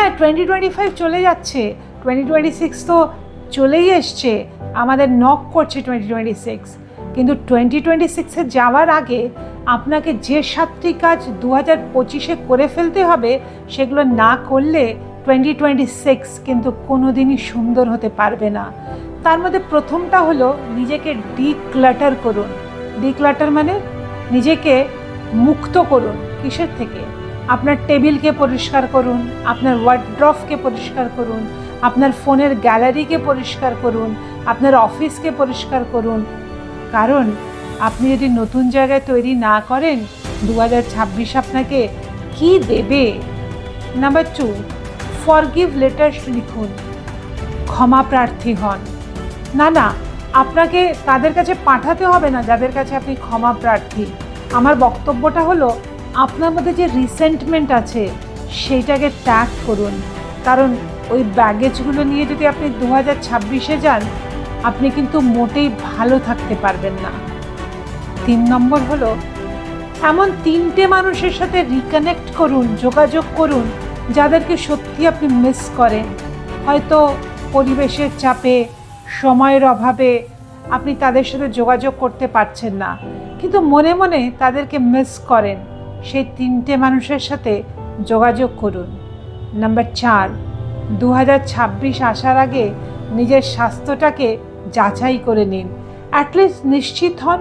হ্যাঁ 2025 চলে যাচ্ছে, 2026 তো চলেই এসছে, আমাদের নক করছে 2026, কিন্তু 2026-এ যাওয়ার আগে আপনাকে যে 7টি কাজ 2025-এ করে ফেলতে হবে, সেগুলো না করলে 2026 কিন্তু কোনো দিনই সুন্দর হতে পারবে না। তার মধ্যে প্রথমটা হলো নিজেকে ডিক্লাটার করুন। ডিক্লাটার মানে নিজেকে মুক্ত করুন। কিসের থেকে? আপনার টেবিলকে পরিষ্কার করুন, আপনার ওয়ার্ড্রফকে পরিষ্কার করুন, আপনার ফোনের গ্যালারিকে পরিষ্কার করুন, আপনার অফিসকে পরিষ্কার করুন। কারণ আপনি যদি নতুন জায়গায় তৈরি না করেন, 2026 আপনাকে কি দেবে? নাম্বার 2, ফরগিভ লেটার্স লিখুন, ক্ষমা প্রার্থী হন। না, আপনাকে তাদের কাছে পাঠাতে হবে না যাদের কাছে আপনি ক্ষমা প্রার্থী। আমার বক্তব্যটা হলো, আপনার মধ্যে যে রিসেন্টমেন্ট আছে সেইটাকে ত্যাগ করুন। কারণ ওই ব্যাগেজগুলো নিয়ে যদি আপনি 2026-এ যান, আপনি কিন্তু মোটেই ভালো থাকতে পারবেন না। 3 নম্বর হলো, এমন 3টে মানুষের সাথে রিকানেক্ট করুন, যোগাযোগ করুন, যাদেরকে সত্যি আপনি মিস করেন। হয়তো পরিবেশের চাপে, সময়ের অভাবে আপনি তাদের সাথে যোগাযোগ করতে পারছেন না, কিন্তু মনে মনে তাদেরকে মিস করেন। সেই 3টে মানুষের সাথে যোগাযোগ করুন। নাম্বার 4, 2026 আসার আগে নিজের স্বাস্থ্যটাকে যাচাই করে নিন। অ্যাটলিস্ট নিশ্চিত হন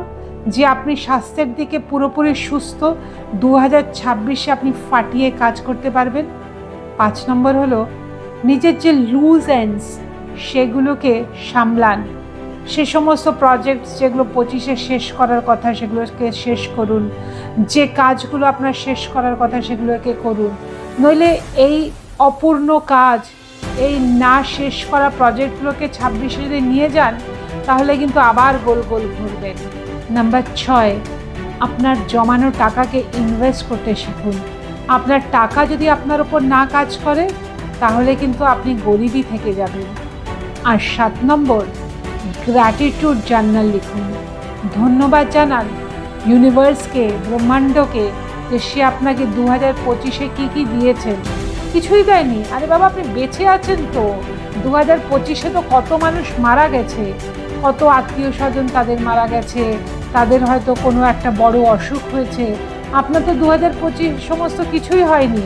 যে আপনি স্বাস্থ্যের দিকে পুরোপুরি সুস্থ, 2026-এ আপনি ফাটিয়ে কাজ করতে পারবেন। 5 নম্বর হলো, নিজের যে লুজ এন্ডস সেগুলোকে সামলান। সে সমস্ত প্রজেক্ট যেগুলো 25-এ শেষ করার কথা সেগুলোকে শেষ করুন, যে কাজগুলো আপনার শেষ করার কথা সেগুলোকে করুন। নইলে এই অপূর্ণ কাজ, এই না শেষ করা প্রজেক্টগুলোকে 26-এ যদি নিয়ে যান, তাহলে কিন্তু আবার গোল গোল ঘুরবেন। নাম্বার 6, আপনার জমানো টাকাকে ইনভেস্ট করতে শিখুন। আপনার টাকা যদি আপনার ওপর না কাজ করে, তাহলে কিন্তু আপনি গরিবই থেকে যাবেন। আর 7 নম্বর, গ্র্যাটিটিউড জার্নাল লিখুন। ধন্যবাদ জানান ইউনিভার্সকে, ব্রহ্মাণ্ডকে, যে সে আপনাকে 2025-এ কী দিয়েছেন। কিছুই দেয়নি? আরে বাবা, আপনি বেঁচে আছেন তো। 2025-এ তো কত মানুষ মারা গেছে, কত আত্মীয় স্বজন তাদের মারা গেছে, তাদের হয়তো কোনো একটা বড় অসুখ হয়েছে। আপনার তো 2025 সমস্ত কিছুই হয়নি।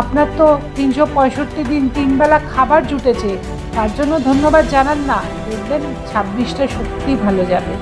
আপনার তো 365 দিন 3 বেলা খাবার জুটেছে। তার জন্য ধন্যবাদ জানান না, দেখবেন 26টা সত্যিই ভালো যাবে।